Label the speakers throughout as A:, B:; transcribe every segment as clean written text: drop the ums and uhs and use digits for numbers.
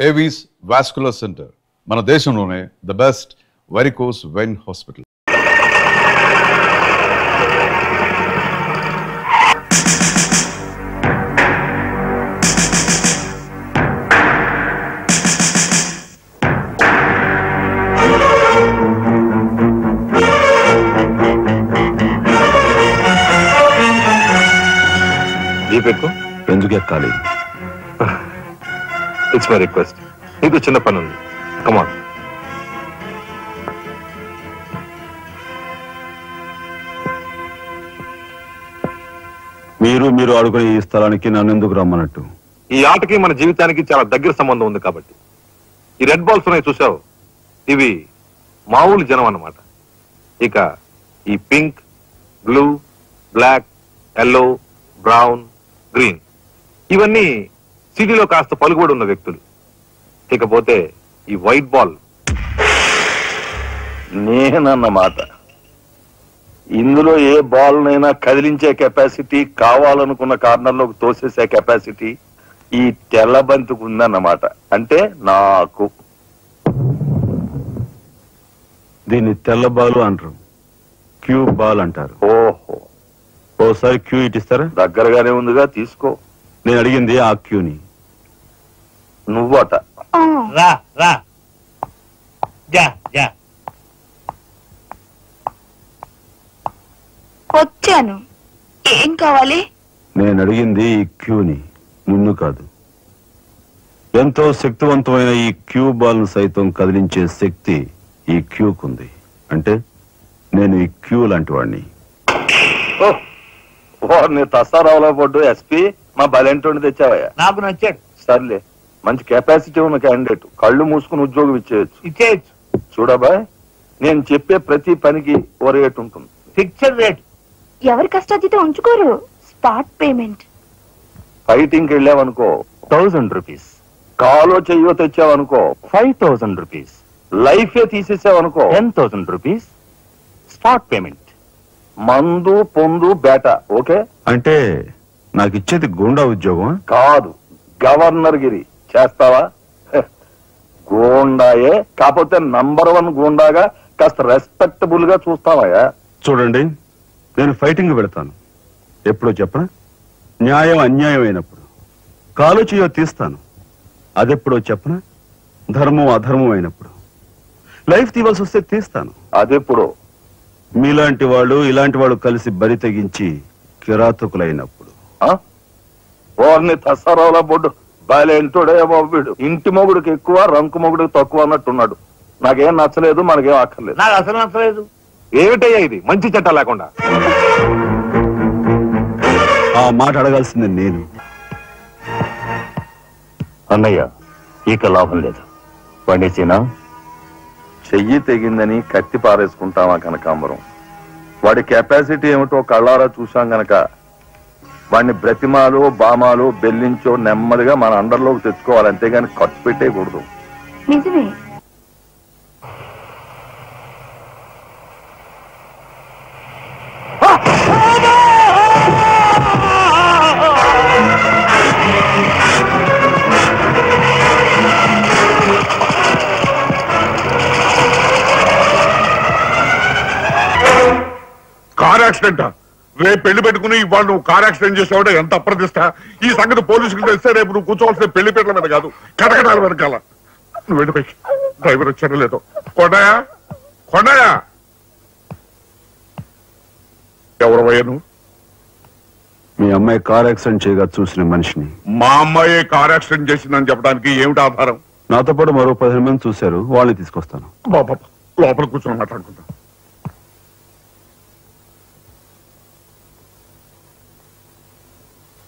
A: Avis vascular centre మన దేశంలోనే the best varicose vein hospital.
B: దీపెక్కు ఎందుకు ఎక్కాలి? It's my request. నీకు చిన్న పని ఉంది. కమాన్.
C: మీరు ఆడుకునే ఈ స్థలానికి నన్ను ఎందుకు రమ్మన్నట్టు?
B: ఈ ఆటకి మన జీవితానికి చాలా దగ్గర సంబంధం ఉంది కాబట్టి. ఈ రెడ్ బాల్స్ ఉన్నాయి చూసావు, ఇవి మామూలు జనం అన్నమాట. ఇక ఈ pink, blue, black, yellow, brown, green ఇవన్నీ సిటీలో కాస్త పలుకుబడి ఉన్న వ్యక్తులు. ఇకపోతే ఈ వైట్ బాల్
C: నేనన్నమాట. ఇందులో ఏ బాల్ నైనా కదిలించే కెపాసిటీ, కావాలనుకున్న కార్నర్లోకి తోసేసే కెపాసిటీ ఈ తెల్ల బంతికి ఉందన్నమాట. అంటే నాకు. దీన్ని తెల్ల బాల్ అంటారు, క్యూ బాల్ అంటారు. ఓహో, ఓసారి క్యూ ఇటిస్తారా? దగ్గరగానే ఉందిగా, తీసుకో. నేను అడిగింది ఆ క్యూని. నువ్వట.
D: రా రా జా జా.
E: వచ్చాను. ఏం కావాలి?
C: నేను అడిగింది ఈ క్యూని, నిన్ను కాదు. ఎంతో శక్తివంతమైన ఈ క్యూ బాల్ సైతం కదిలించే శక్తి ఈ క్యూకుంది. అంటే నేను ఈ క్యూ లాంటి వాడిని. నీ తసారావులో పడ్డు ఎస్పీ మా బలెంటోని తెచ్చావయ్యా.
D: నాకు నచ్చాడు.
C: సర్లే, మంచి కెపాసిటీ ఉన్న క్యాండిడేట్. కళ్ళు మూసుకుని ఉద్యోగం
D: ఇచ్చేయచ్చు.
C: చూడబాయ్, నేను చెప్పే ప్రతి పనికి ఓ రేట్ ఉంటుంది.
D: Fixed rate.
E: ఎవరి కష్టాతీత ఉంచుకోరు. Spot payment.
C: ఫైటింగ్కి వెళ్ళావనుకో 1000 రూపీస్. కాలో చెయ్యో తెచ్చావనుకో 5000 రూపీస్. లైఫే తీసేసావనుకో 10,000 రూపీస్ స్పాట్ పేమెంట్. మందు పొందు బేట. ఓకే? అంటే నాకు ఇచ్చేది గూండా ఉద్యోగం కాదు, గవర్నర్ గిరి. చేస్తావా? గూండాయే, కాకపోతే నంబర్ 1 గూండాగా కాస్త రెస్పెక్టబుల్ గా చూస్తావా? చూడండి, నేను ఫైటింగ్ పెడతాను. ఎప్పుడో చెప్పనా? న్యాయం అన్యాయం అయినప్పుడు. కాలు చేయో తీస్తాను. అదెప్పుడో చెప్పనా? ధర్మం అధర్మం అయినప్పుడు. లైఫ్ తీవాల్సి వస్తే తీస్తాను. అదెప్పుడో మీలాంటి వాళ్ళు ఇలాంటి వాళ్ళు కలిసి బరి తెగించి కిరాతకులైనప్పుడు. ఓర్ని తసారావుల బొడ్డు బాలేంటోడే బాబుడు. ఇంటి మొగుడికి ఎక్కువ, రంకు మొగుడికి తక్కువ అన్నట్టున్నాడు. నాకేం నచ్చలేదు, మనకేం అక్కర్లేదు.
D: నాకు అసలు నచ్చలేదు.
B: ఏమిటయ్యా ఇది? మంచి చట్టం లేకుండా.
C: ఆ మాట అడగాల్సింది నేను. అన్నయ్య, ఇక లాభం లేదు. పండించినా చెయ్యి తెగిందని కత్తి పారేసుకుంటామా కనకాంబరం? వాడి కెపాసిటీ ఏమిటో కళ్ళారా చూసాం గనక వాడిని బ్రతిమాలు బామాలు బెల్లించో నెమ్మదిగా మన అండర్లోకి తెచ్చుకోవాలి. అంతేగాని ఖర్చు పెట్టేయకూడదు.
E: నిజమే.
F: Car accident. రేపు పెళ్లి పెట్టుకుని ఇవాళ నువ్వు కార్ యాక్సిడెంట్ చేసావు. ఎంత అప్రదిష్ట! ఈ సంగతి పోలీసులకు తెలిస్తే రేపు నువ్వు కూర్చోవలసిన పెళ్లి పీటల మీద కాదు, కటకటాల వెనకాల. నువ్వు వెళ్ళిపోయి. డ్రైవర్ వచ్చాడో లేదో. కొండయా, కొండయా, ఎవరవయ్యా నువ్వు?
C: మీ అమ్మాయి కార్ యాక్సిడెంట్ చేయగా చూసిన మనిషిని.
F: మా అమ్మాయి కార్ యాక్సిడెంట్ చేసిందని చెప్పడానికి ఏమిటి ఆధారం?
C: నాతో పాటు మరో 15 మంది చూశారు, వాళ్ళని తీసుకొస్తాను.
F: బాబా, లోపల కూర్చొని మాట్లాడుకుంటా.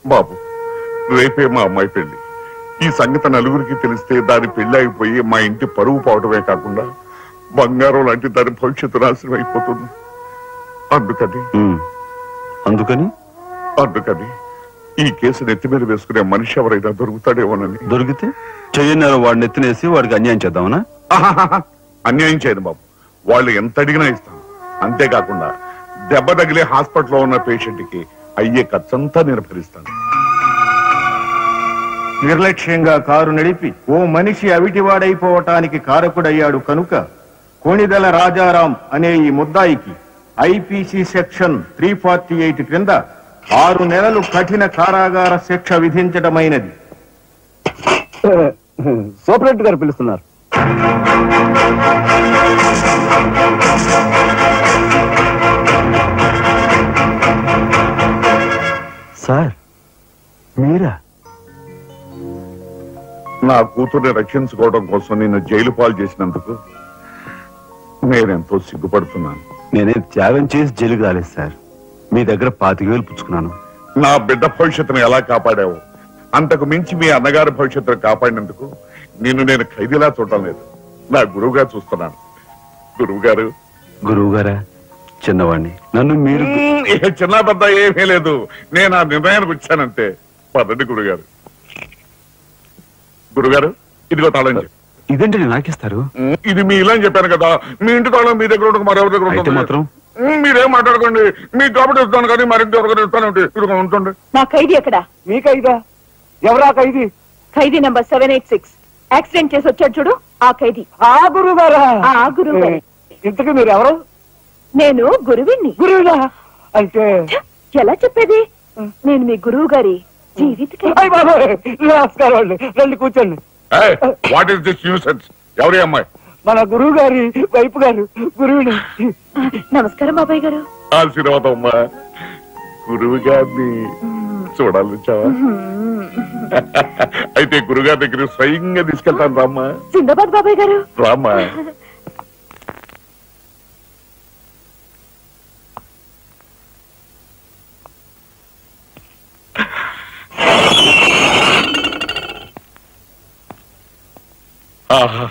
F: బాబు, రేపే మా అమ్మాయి పెళ్లి. ఈ సంగతి నలుగురికి తెలిస్తే దాని పెళ్లి అయిపోయి మా ఇంటి పరువు పోవటమే కాకుండా బంగారం లాంటి దాని భవిష్యత్తు నాశనం అయిపోతుంది. అందుకని ఈ కేసు నెత్తి మీద వేసుకునే మనిషి ఎవరైనా దొరుకుతాడేమోనని.
C: దొరికితే చెయ్యని వాడిని ఎత్తినేసి వాడికి అన్యాయం చేద్దామనా?
F: అన్యాయం చేయను బాబు. వాళ్ళు ఎంత అడిగినా ఇస్తాను. అంతేకాకుండా దెబ్బ తగిలే హాస్పిటల్లో ఉన్న పేషెంట్ కి అయ్యే ఖర్చంతా నేను భరిస్తాను.
G: నిర్లక్ష్యంగా కారు నడిపి ఓ మనిషి అవిటివాడైపోవటానికి కారకుడయ్యాడు కనుక కోణిదెల రాజారాం అనే ఈ ముద్దాయికి ఐపీసీ సెక్షన్ 348 క్రింద 6 నెలలు కఠిన కారాగార శిక్ష విధించడమైనది.
C: సూపరింటెండెంట్ గారు పిలుస్తున్నారు. సార్ మీరా?
F: నా కూతుర్ని రక్షించుకోవడం కోసం నిన్ను జైలు పాలు చేసినందుకు నేనెంతో సిగ్గుపడుతున్నాను.
C: నేనేం త్యాగం చేసి జైలుకి రాలేదు సార్. మీ దగ్గర 25,000 పుచ్చుకున్నాను.
F: నా బిడ్డ భవిష్యత్తును ఎలా కాపాడావు, అంతకు మించి మీ అన్నగారి భవిష్యత్తును కాపాడినందుకు నిన్ను నేను ఖైదీలా చూడటం లేదు, నా గురువుగా చూస్తున్నాను. గురువు గారా? చిన్నవాణ్ణి. నన్ను మీరు చిన్న పెద్ద ఏమీ లేదు, నేను ఆ నిర్ణయానికి వచ్చానంటే. పదండి గురుగారు. ఇదిగో తాళం.
C: ఇదేంటి నాకిస్తారు?
F: ఇది మీ ఇల్లు అని చెప్పాను కదా, మీ ఇంటి తాళం మీ దగ్గర ఉండక మరెవరి దగ్గర ఉంటుంది
C: మాత్రం.
F: మీరేం మాట్లాడుకోండి, మీకు కాబట్టి ఇస్తాను కానీ మరింటి ఎవరికైనా ఇస్తానంటే ఇదిగో ఉంటుంది.
E: నా ఖైదీ ఎక్కడ?
C: మీ ఖైదా? ఎవరా ఖైదీ?
E: ఖైదీ నంబర్ 786 యాక్సిడెంట్ చేసి వచ్చాడు చూడు, ఆ ఖైదీ.
C: ఆ గురువు గారా?
E: ఆ గురువు.
C: ఇంతకీ మీరు ఎవరు?
E: నేను గురువిని.
C: గురువులా అంటే
E: ఎలా చెప్పేది? నేను మీ గురువు గారి జీవిత.
C: నమస్కారం అండి, రండి కూర్చోండి.
F: What is this nuisance? ఎవరి అమ్మాయి?
C: మన గురువు గారి వైపు గారు గురువుని.
E: నమస్కారం బాబాయ్ గారు.
F: ఆశీర్వాదం అమ్మా. గురువు గారిని చూడాలి చావా? అయితే గురుగారి దగ్గర స్వయంగా తీసుకెళ్తాను రామ్మా.
E: జిందాబాద్ బాబాయ్ గారు.
F: రామ్మా. ఆహా,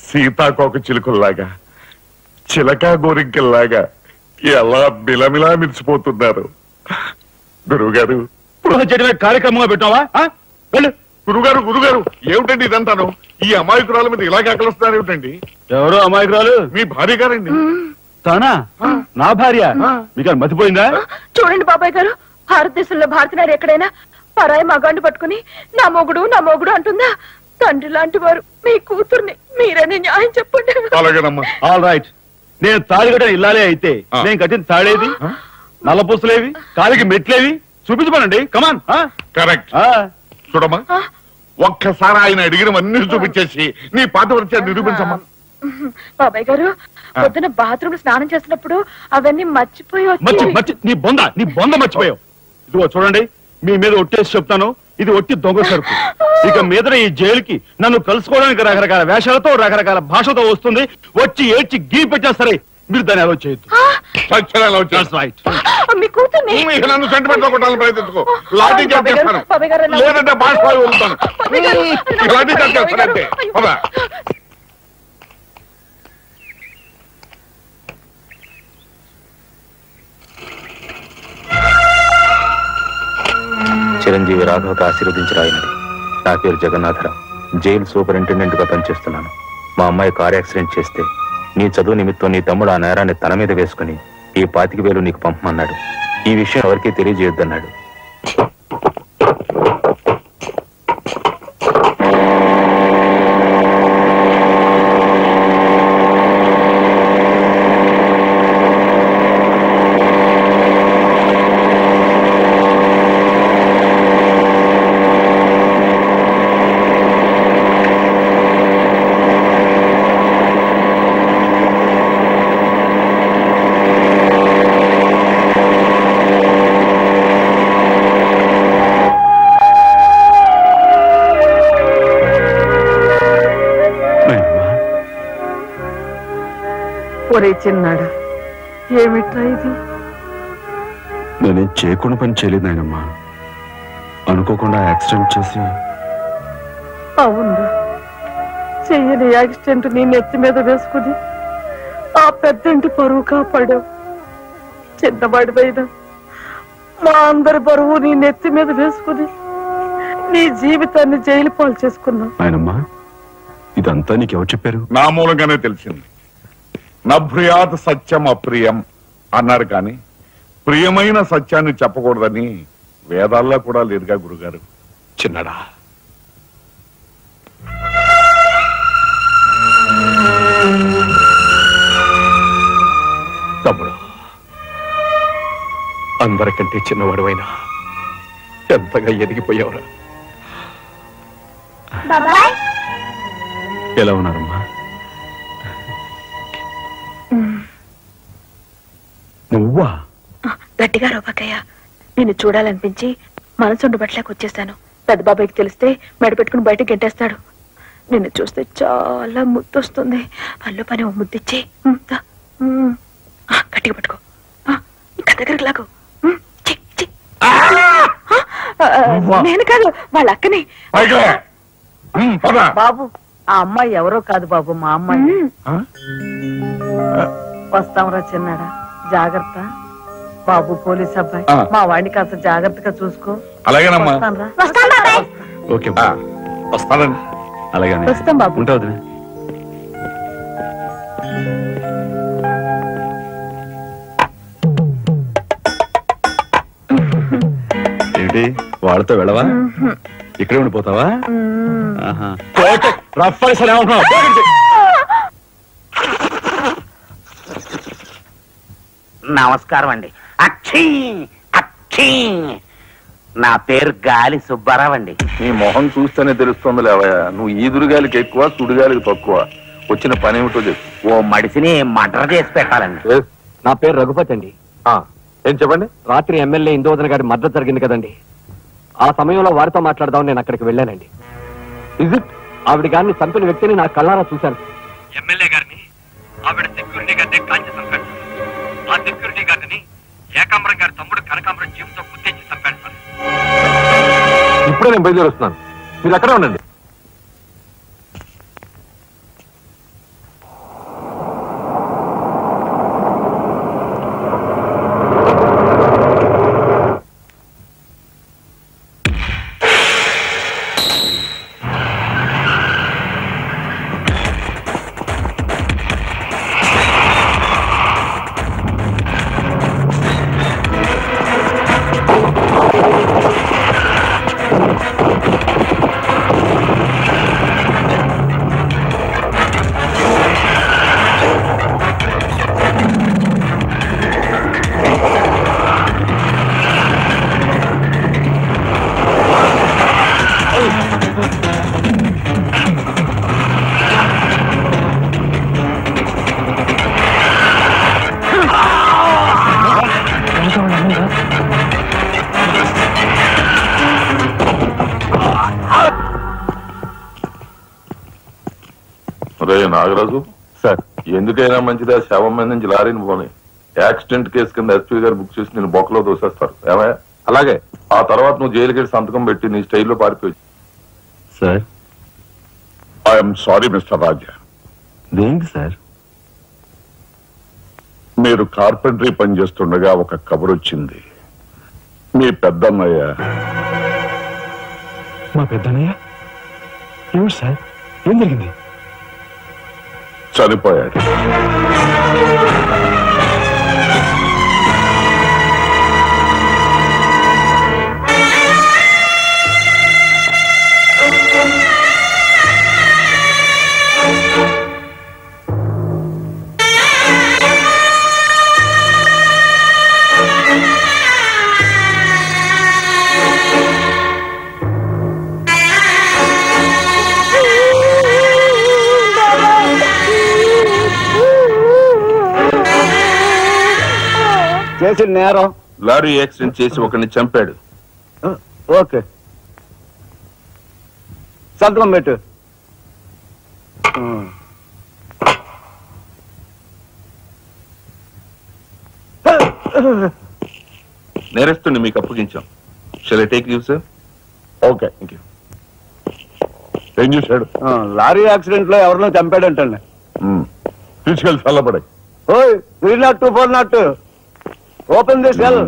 F: సీతాకోక చిలుకల్లాగా చిలకా గోరింకల్లాగా ఎలా బిలమిలా మిర్చిపోతున్నారు. గురువుగారు
C: కార్యక్రమంగా పెట్టావా?
F: గురుగారు ఏమిటండి ఇదంతాను? ఈ అమాయకురాల మీద ఇలాగే అక్కలుస్తున్నారు ఏమిటండి?
C: ఎవరో అమాయకురాలు?
F: మీ భార్య గారండి.
C: తానా? నా భార్య? మీకు మతిపోయిందా?
E: చూడండి బాబాయ్ గారు, భారతదేశంలో భారతీయులు ఎక్కడైనా పరాయి మగాండు పట్టుకుని నా మొగుడు అంటుందా? తండ్రి లాంటి వారు మీ కూతుర్ని మీరనే న్యాయం చెప్పండి.
F: అలాగేనమ్మా.
C: All right. నేను తాళి కట్టిన ఇల్లాలే అయితే నేను కట్టిన తాళేది, నల్లపూసలేవి, కాలికి మెట్లేవి చూపించమనండి. కమాన్.
F: కరెక్ట్. చూడమ్మా, ఒక్కసారి ఆయన అడిగినవన్నీ చూపించేసి నీ పాతివ్రత్యాన్ని నిరూపించమ్మా.
E: బాబాయ్ గారు, పొద్దున బాత్రూమ్ స్నానం చేస్తున్నప్పుడు అవన్నీ మర్చిపోయి
C: నీ బొంద మర్చిపోయావు. ఇదిగో చూడండి, మీ మీద ఒట్టేసి చెప్తాను, ఇది ఒట్టి దొంగ సరుకు. ఇక మీద ఈ జైలుకి నన్ను కలుసుకోవడానికి రకరకాల వేషాలతో రకరకాల భాషతో వస్తుంది. వచ్చి ఏడ్చి గీ పెట్టా సరే, మీరు దాన్ని అలౌ చేయొద్దు.
E: మీ కూతుర్ని
F: నన్ను సెంటిమెంట్ లో కొట్టాలని ప్రయత్నించుకో. లాఠీ చార్జ్ చేస్తాను, లేదంటే బాష్పాయి వదులుతాను. లాఠీ చార్జ్ చేస్తానంటే.
H: చిరంజీవి రాఘవకు ఆశీర్వదించరాయినది. నా పేరు జగన్నాథరావు, జైలు సూపరింటెండెంట్ గా పనిచేస్తున్నాను. మా అమ్మాయి కారు యాక్సిడెంట్ చేస్తే నీ చదువు నిమిత్తం నీ తమ్ముడు ఆ నేరాన్ని తన మీద వేసుకుని ఈ 25,000 నీకు పంపమన్నాడు. ఈ విషయం ఎవరికీ తెలియజేయొద్దన్నాడు.
E: ఒరే చిన్నాడా, ఏమిట్రా ఇది?
C: నేనేం చేయకుండా పని చేయలేదు నాయనమ్మా. అనుకోకుండా యాక్సిడెంట్ చేసి.
E: అవును, చెయ్యని యాక్సిడెంట్ నీ నెత్తి మీద వేసుకుని ఆ పెద్దంటి పరువు కాపాడావు. చిన్నవాడి పైన మా అందరి పరువు నీ నెత్తి మీద వేసుకుని నీ జీవితాన్ని జైలు పాలు చేసుకున్నావు.
C: నాయనమ్మా, ఇదంతా నీకెవరు చెప్పారు?
F: నా మూలంగానే తెలిసింది. నభ్రియాత్ సత్యం అప్రియం అన్నారు, కానీ ప్రియమైన సత్యాన్ని చెప్పకూడదని వేదాల్లో కూడా లేదుగా గురుగారు.
C: చిన్నడా,
I: అందరికంటే చిన్నవాడువైనా ఎంతగా ఎదిగిపోయావురా. ఎలా ఉన్నారమ్మా? నువ్వా?
E: గట్టిగా రోబకయ్య, నిన్ను చూడాలనిపించి మనసుండు బట్టలేక వచ్చేసాను. పెద్ద బాబాయ్కి తెలిస్తే మెడ పెట్టుకుని బయటకు గెంటేస్తాడు. నిన్ను చూస్తే చాలా ముద్దొస్తుంది. పళ్ళు పని ఓ ముద్దిచ్చి గట్టిగా పట్టుకో. ఇంకా దగ్గరికి లాగు. నేను కాదు, వాళ్ళ అక్కని.
J: బాబు, ఆ అమ్మాయి ఎవరో కాదు బాబు, మా అమ్మాయి. వస్తాంరా చిన్నాడా, జాగ్రత్త. బాబు పోలీస్ అబ్బాయి, మా వాడిని కాస్త జాగ్రత్తగా చూసుకో.
F: అలాగేనమ్మా.
I: ఓకే వస్తానండి. అలాగే
J: వస్తాం బాబు.
I: ఉంటావు. ఏంటి వాళ్ళతో వెళ్ళవా? ఇక్కడే ఉండిపోతావా?
K: నమస్కారం అండి. అక్షీ అక్షీ, నా పేరు గాలి సుబ్బారావు అండి.
C: నీ మొహం చూస్తేనే తెలుస్తుంది లేవయ్యా, నువ్వు ఈదురుగాలికి ఎక్కువ సుడిగాలికి తక్కువ. వచ్చిన పని ఏమిటో చెప్పు.
K: ఓ మడిసిని మర్డర్ చేసి పెట్టాలండి.
I: నా పేరు రఘుపతి అండి.
C: ఏం చెప్పండి?
I: రాత్రి ఎమ్మెల్యే ఇందోదన గారి మర్డర్ జరిగింది కదండి. ఆ సమయంలో వారితో మాట్లాడదామని నేను అక్కడికి వెళ్ళానండి. ఆవిడ గారిని చంపిన వ్యక్తిని నా కళ్ళారా చూశాను. ఎమ్మెల్యే గారిని ఆవిడ సెక్యూరిటీ గారిని కాల్చి చంపాడు. ఆ సెక్యూరిటీ గారిని ఏకాంబరం గారి తమ్ముడు కనకాంబరం జీవంతో గుర్తించి చంపాడు సార్.
C: ఇప్పుడే నేను బయలుదేరి వస్తున్నాను, మీరు అక్కడే ఉండండి. నాగరాజు సార్, ఎందుకైనా మంచిది ఆ శవం మీద నుంచి లారీని పోనీ. యాక్సిడెంట్ కేసు కింద ఎస్పీ గారు బుక్ చేసి నేను బొక్కలో దోసేస్తారు. ఏమయ్యా? అలాగే. ఆ తర్వాత నువ్వు జైలుకి సంతకం పెట్టి నీ స్టైల్లో పారిపోయి.
I: సార్,
F: ఐఎమ్ సారీ మిస్టర్ రాజా.
I: దేనికి సార్?
F: మీరు కార్పెంటరీ పని చేస్తుండగా ఒక కబురు వచ్చింది. మీ పెద్దన్నయ్య.
I: మా పెద్దన్నయ్య? ఏమిటి సార్, ఏం జరిగింది?
F: చనిపోయాడు.
C: చేసిన నేరం లారీ యాక్సిడెంట్ చేసి ఒకరిని చంపాడు. ఓకే, సంతకం పెట్టు. నేరస్తుని మీకు అప్పగించాం. Shall I take leave sir?
F: Okay, thank you. ఏం చేశాడు?
C: లారీ యాక్సిడెంట్ లో ఎవరినో చంపాడంటండి.
F: తీసుకెళ్ళి చల్లబడే.
C: ఓయ్, 302 402, open the cell.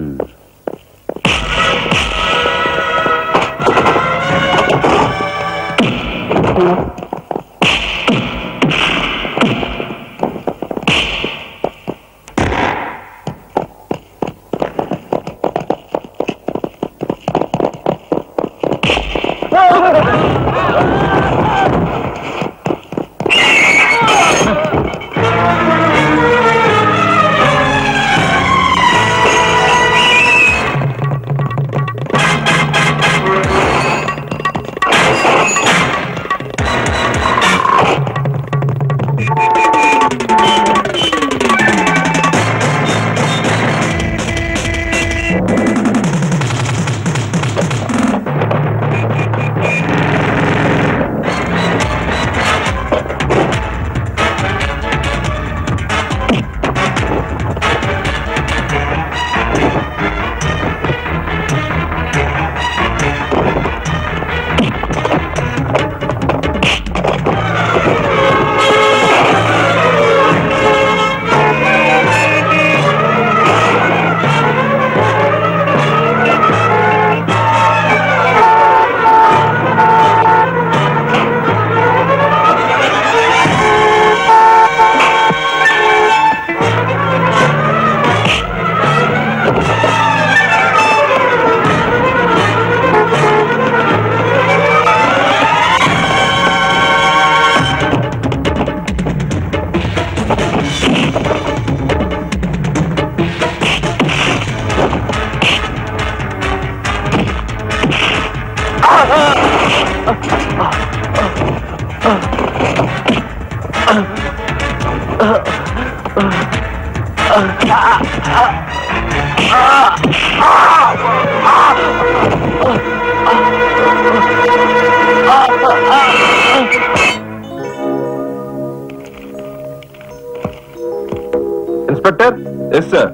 B: Inspector. Yes sir.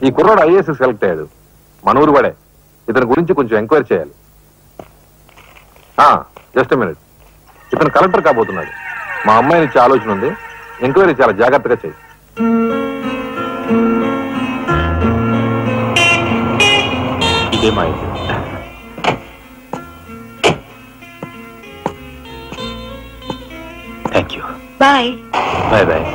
B: ఈ కుర్రాడు ఐఏఎస్ సెలెక్ట్ అయ్యాడు, మన ఊరు వాడే. ఇతని గురించి కొంచెం ఎంక్వైరీ చేయాలి. Just minute. ఇతను కలెక్టర్ కాబోతున్నాడు. మా అమ్మాయిని ఇచ్చే ఆలోచన ఉంది. ఎంక్వైరీ చాలా జాగ్రత్తగా చేయి.
H: ఇదే మా thank you.
E: Bye
H: bye bye.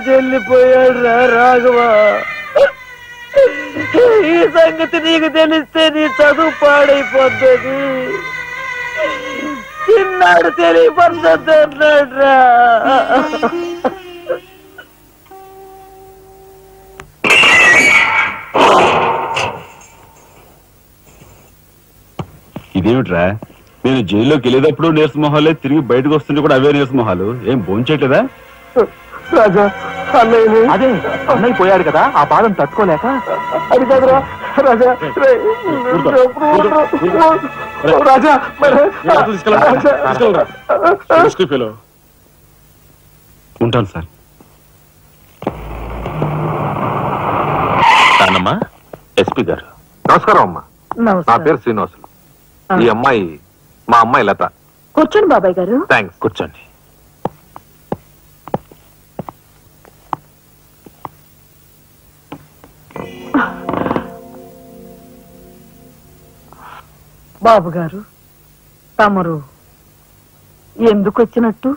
E: వెళ్ళిపోయాడు రా రాఘవ. ఈ సంగతి నీకు తెలిస్తే నీ చదువు పాడైపోతుంది. చిన్నాడు తెలియపడుతుంది అన్నాడు రా.
C: ఇదేమిట్రా, నేను జైల్లోకి వెళ్ళేటప్పుడు నీరసమొహాలే, తిరిగి బయటకు వస్తుంటే కూడా అవే నీరసమొహాలు. ఏం భోంచేయట్లేదా?
I: రాజా అదే అన్నయ్య పోయాడు కదా, ఆ బాధను తట్టుకోలేక. అది కాదురా రాజా. రాజా
C: ఉంటాను సార్.
H: నాన్నమ్మా, ఎస్పీ గారు.
B: నమస్కారం అమ్మా. నా పేరు శ్రీనివాసులు. ఈ అమ్మాయి మా అమ్మాయి లత.
E: కూర్చోండి బాబాయ్ గారు.
B: థ్యాంక్స్.
H: కూర్చోండి.
E: బాబు గారు, తమరు ఎందుకు వచ్చినట్టు?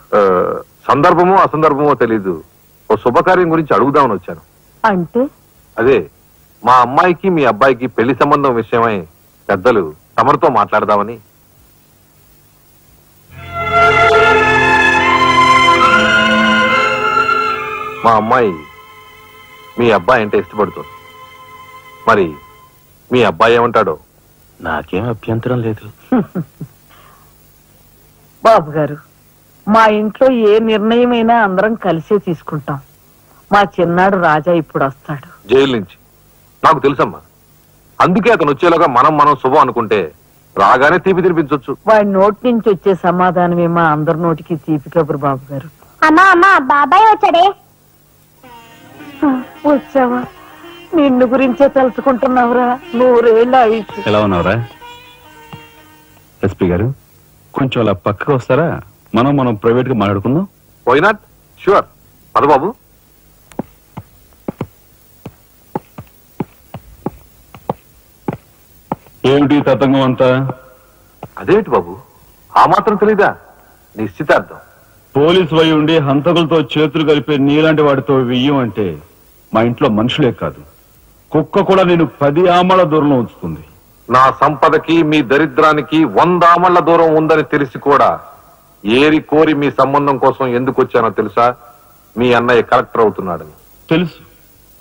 B: సందర్భమో అసందర్భమో తెలీదు. ఓ శుభకార్యం గురించి అడుగుదామని వచ్చాను.
E: అంటే?
B: అదే, మా అమ్మాయికి మీ అబ్బాయికి పెళ్లి సంబంధం విషయమై పెద్దలు తమరితో మాట్లాడదామని. మా అమ్మాయి మీ అబ్బాయి అంటే ఇష్టపడుతుంది. మరి మీ అబ్బాయి ఏమంటాడో?
H: నాకేం అభ్యంతరం లేదు.
E: బాబు గారు, మా ఇంట్లో ఏ నిర్ణయమైనా అందరం కలిసే తీసుకుంటాం. మా చిన్నాడు రాజా ఇప్పుడు వస్తాడు
B: జైలు నుంచి. నాకు తెలుసమ్మా. అందుకే అతను వచ్చేలాగా మనం శుభం అనుకుంటే రాగానే తీపి తినిపించవచ్చు.
E: వాడి నోటి నుంచి వచ్చే సమాధానమే మా అందరి నోటికి తీపి కబురు. బాబు గారు.
L: అమ్మా అమ్మా, బాబాయ్ వచ్చాడే.
E: వచ్చావా? నిన్ను గురించే తలుచుకుంటున్నావురా. 100 ఏళ్ళ ఆయుష్.
C: ఎలా ఉన్నావురా? ఎస్పీ గారు, కొంచెం అలా పక్కకు వస్తారా? మనం ప్రైవేట్ గా మాట్లాడుకుందాం.
B: Why not? ష్యూర్. పద బాబు.
C: ఏమిటి తతంగం అంతా?
B: అదేమిటి బాబు, ఆ మాత్రం తెలీదా? నిశ్చితార్థం.
C: పోలీసు వై ఉండి హంతకులతో చేతులు కలిపే నీలాంటి వాడితో వెయ్యం అంటే మా ఇంట్లో మనుషులే కాదు, కుక్క కూడా నేను 10 ఆమళ్ల దూరంలో ఉంచుతుంది.
B: నా సంపదకి మీ దరిద్రానికి 100 ఆమళ్ల దూరం ఉందని తెలిసి కూడా ఏరి కోరి మీ సంబంధం కోసం ఎందుకు వచ్చానో తెలుసా? మీ అన్నయ్య కలెక్టర్ అవుతున్నాడని.
C: తెలుసు.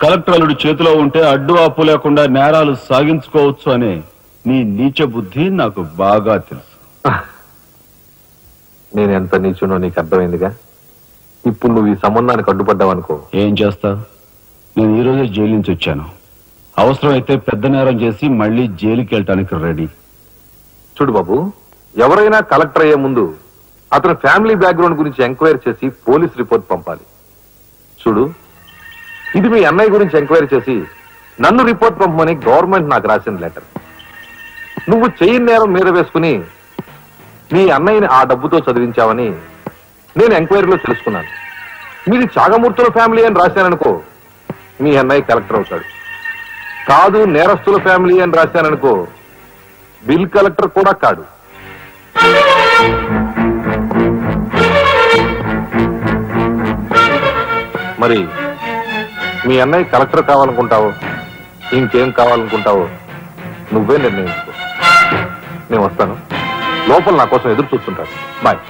C: కలెక్టర్ అల్లుడి చేతిలో ఉంటే అడ్డు ఆపు లేకుండా నేరాలు సాగించుకోవచ్చు అనే నీ నీచ బుద్ధి నాకు బాగా తెలుసు.
B: నేను ఎంత నీచునో నీకు అర్థమైందిగా. ఇప్పుడు నువ్వు ఈ సంబంధానికి అడ్డుపడ్డావనుకో,
C: ఏం చేస్తా? నేను ఈ రోజే జైలు నుంచి వచ్చాను. అవసరమైతే పెద్ద నేరం చేసి మళ్ళీ జైలుకి వెళ్ళటానికి రెడీ.
B: చూడు బాబు, ఎవరైనా కలెక్టర్ అయ్యే ముందు అతని ఫ్యామిలీ బ్యాక్గ్రౌండ్ గురించి ఎంక్వైరీ చేసి పోలీస్ రిపోర్ట్ పంపాలి. చూడు, ఇది మీ అన్నయ్య గురించి ఎంక్వైరీ చేసి నన్ను రిపోర్ట్ పంపమని గవర్నమెంట్ నాకు రాసిన లెటర్. నువ్వు చెయ్యి నేరం మీద వేసుకుని మీ అన్నయ్యని ఆ డబ్బుతో చదివించావని
I: నేను ఎంక్వైరీలో తెలుసుకున్నాను. మీది చాగమూర్తుల ఫ్యామిలీ అని రాశాననుకో, మీ అన్నయ్య కలెక్టర్ అవుతాడు. కాదు నేరస్తుల ఫ్యామిలీ అని రాశాననుకో, బిల్ కలెక్టర్ కూడా కాడు. మరి మీ అన్నయ్య కలెక్టర్ కావాలనుకుంటావో ఇంకేం కావాలనుకుంటావో నువ్వే నిర్ణయించుకో. నేను వస్తాను, లోపల నా కోసం ఎదురు చూస్తుంటాను. బాయ్.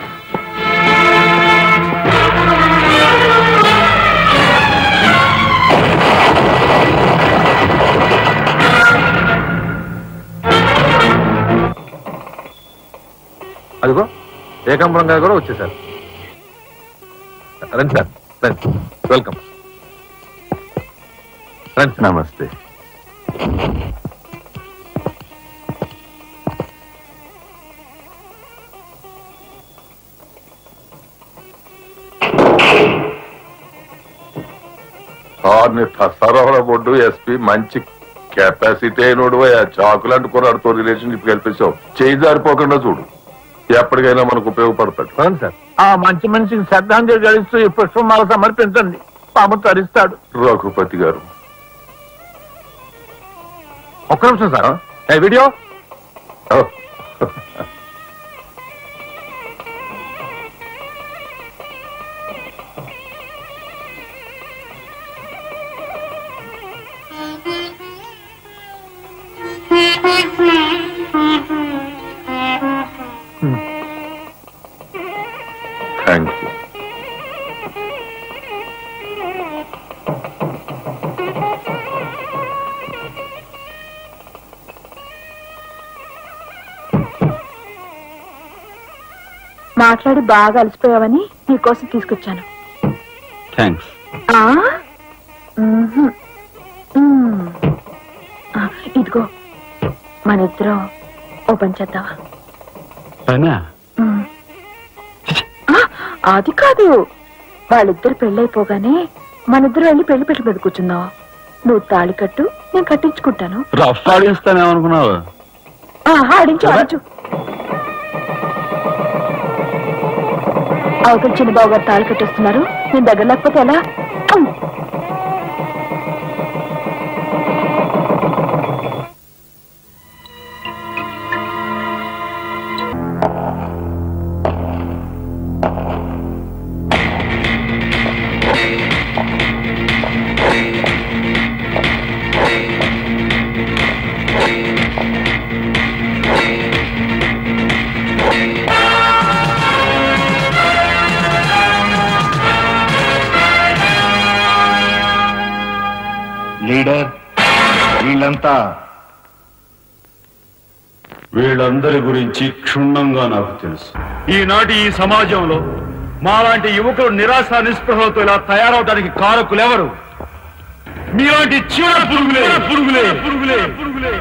I: అదిగో ఏకాంబరం గారు కూడా వచ్చేసారు. రండి సార్, రండి. వెల్కమ్. రండి.
H: నమస్తే.
M: సరవర బొడ్డు ఎస్పీ మంచి కెపాసిటీ అయినోడు చాకులాంటి కుర్రాడితో రిలేషన్షిప్ కల్పించావు. చేయి జారిపోకుండా చూడు, ఎప్పటికైనా మనకు ఉపయోగపడతాడు.
I: సార్,
D: ఆ మంచి మనిషికి శ్రద్ధాంజలి గడిస్తూ ఈ పుష్పమాల సమర్పించండి, పాము తరిస్తాడు.
M: రఘుపతి గారు
I: ఒక్క నిమిషం సార్. Video
M: thank you.
L: మాట్లాడి బాగా అలసిపోయావని నీకోసం తీసుకొచ్చాను.
C: థ్యాంక్స్.
L: ఇదిగో మన ఇద్దరం ఓ పని చేద్దావా? అది కాదు, వాళ్ళిద్దరు పెళ్ళైపోగానే మనిద్దరు వెళ్ళి పెళ్లి పెట్టి మీద కూర్చుందాం. నువ్వు తాళి కట్టు, నేను కట్టించుకుంటాను.
C: రఫ్ ఆడిస్తానేమనుకున్నావు?
L: ఆడించు ఆడించు. అవతల చిన్న బాబు గారు తాళి కట్టేస్తున్నారు, నేను దగ్గర లేకపోతే ఎలా?
G: లీడర్, వీళ్ళందరి గురించి క్షుణ్ణంగా నాకు తెలుసు. ఈనాటి ఈ సమాజంలో మాలాంటి యువకులు నిరాశ నిస్పృహలతో ఇలా తయారవడానికి కారకులెవరు? మీలాంటి చీడ పురుగులే పురుగులే పురుగులే పురుగులే.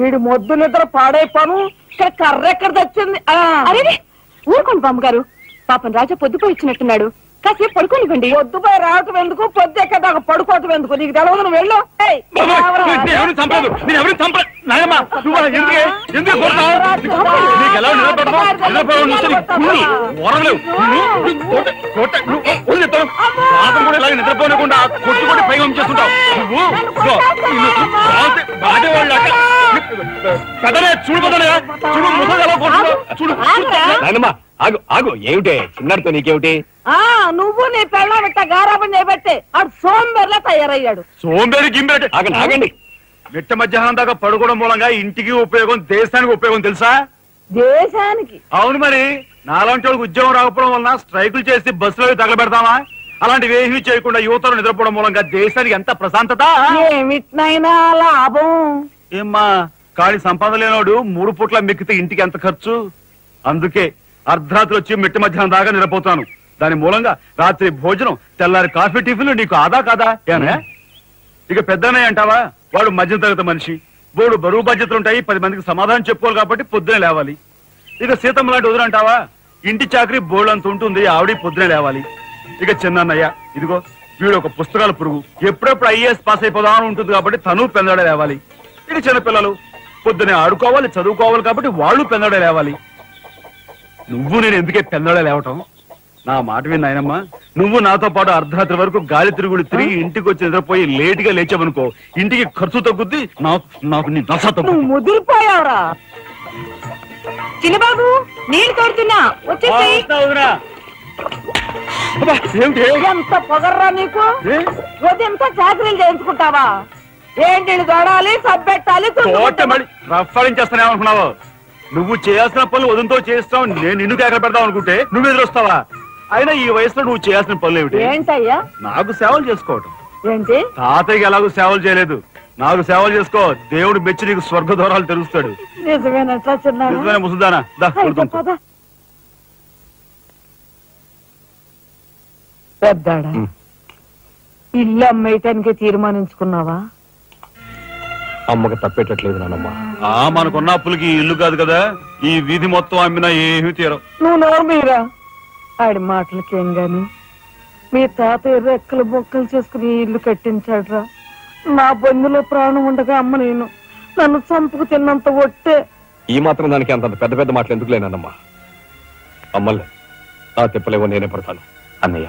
E: వీడి మొద్దు నిద్ర పాడైపోను, ఇక్కడ కర్ర ఎక్కడ తెచ్చింది?
L: అరే ఊరుకోండి బామ్మగారు, పాపం రాజా పొద్దుపోయి ఇచ్చినట్టున్నాడు, కాసేపు పడుకోనివ్వండి.
E: పొద్దుపై రావటం ఎందుకు, పొద్దు ఎక్కదాకా పడుకోవటం ఎందుకు? నీకు తెలవదు, నువ్వు వెళ్ళు.
C: నిద్రపోనకుండా కొట్టుకొని పైగా ఉంచేస్తుంటావు
I: ఆగు ఆగు, ఏమిటే చిన్నాడితో నీకేమిటి?
E: నువ్వు నీ పెళ్ళ పెట్ట గారాబం చేయబట్టే ఆడు సోంబేర్లా తయారయ్యాడు.
C: సోంబేరి గింబేటి ఆగండి. మిట్ట మధ్యాహ్నం దాకా పడుకోవడం మూలంగా ఇంటికి ఉపయోగం, దేశానికి ఉపయోగం తెలుసా?
E: దేశానికి?
C: అవును మరి. నాలాంటి వాళ్ళకి ఉద్యోగం రాకపోవడం వలన స్ట్రైకులు చేసి బస్సులో తగలబెడతామా? అలాంటివి ఏమీ చేయకుండా యువతలు నిద్రపోవడం మూలంగా దేశానికి ఎంత ప్రశాంతత.
E: ఏమిటినైనా లాభం?
C: ఏమ్మా కానీ సంపాదన లేనోడు 3 పూట్ల మెక్కితే ఇంటికి ఎంత ఖర్చు? అందుకే అర్ధరాత్రి వచ్చి మిట్ట మధ్యాహ్నం దాకా నిలపోతాను. దాని మూలంగా రాత్రి భోజనం, తెల్లారి కాఫీ, టిఫిన్లు నీకు ఆదా కాదా? ఏనా ఇక పెద్దనే అంటావా? వాడు మధ్య తరగతి మనిషి, బోడు బరువు బాధ్యతలు ఉంటాయి, 10 మందికి సమాధానం చెప్పుకోవాలి కాబట్టి పొద్దునే లేవాలి. ఇక సీతమ్మ లాంటి వదులంటావా? ఇంటి చాకరీ బోర్డు అంత ఉంటుంది, ఆవిడ పొద్దునే లేవాలి. ఇక చిన్నయ్య ఇదిగో వీడు ఒక పుస్తకాల పురుగు, ఎప్పుడెప్పుడు ఐఏఎస్ పాస్ అయిపోదామని ఉంటుంది కాబట్టి తను పెందడే లేవాలి. ఇక చిన్నపిల్లలు పొద్దునే ఆడుకోవాలి, చదువుకోవాలి కాబట్టి వాళ్ళు పెందడే లేవాలి. నువ్వు నేను ఎందుకే పెందడే లేవటం? నా మాట విని నాయనమ్మా, నువ్వు నాతో పాటు అర్ధరాత్రి వరకు గాలి తిరుగుడు తిరిగి ఇంటికి వచ్చి నిద్రపోయి లేట్ గా లేచావనుకో, ఇంటికి ఖర్చు తగ్గుద్ది, నాకు నీ దశ తగ్గుద్ది.
E: ముదిరిపోయావరా చిన్నబాబు? నీళ్ళు తోడుతున్నా ఎంత పొగర్రా నీకు? ఉదయంతో చాకరీలు చేయించుకుంటావా? ఏంటి తోడాలి, సబ్బెట్టాలి,
C: రఫాలించేస్తానే అనుకున్నావు? నువ్వు చేయాల్సిన పనులు ఉదయంతో చేస్తావు, నేను నిన్ను కేకలు పెడతావు అనుకుంటే నువ్వు ఎదురొస్తావా? అయినా ఈ వయసులో నువ్వు చేయాల్సిన పనులు ఏమిటి?
E: ఏంటయ్యా?
C: నాకు సేవలు చేసుకోవటం.
E: ఏంటి?
C: తాతయ్యకి ఎలాగో సేవలు చేయలేదు, నాకు సేవలు చేసుకో. దేవుడు మెచ్చి నీకు స్వర్గ దూరాలు తెలుస్తాడు.
E: నిజమేనట్లా చిన్న
C: ముసుదానా
E: పెద్దాడా, ఇల్లు అమ్మేయటానికి తీర్మానించుకున్నావా?
I: అమ్మకి తప్పేటట్లేదు నానమ్మ.
C: మనకున్న అప్పులకి ఇల్లు కాదు కదా, ఈ వీధి మొత్తం అమ్మినా ఏమీ తీరం.
E: నువ్వు నోరు మీరా? ఆడి మాటలకేం గాని మీ తాతయ్య రెక్కలు బొక్కలు చేసుకుని ఇల్లు కట్టించాడురా. నా బంధులో ప్రాణం ఉండగా అమ్మ నేను నన్ను చంపుకు తిన్నంత ఒట్టే.
I: ఈ మాత్రం దానికి అంత పెద్ద పెద్ద మాటలు ఎందుకు లేనమ్మా? అమ్మలే నా తిప్పలేవో నేనే పడతాను.
H: అన్నయ్య,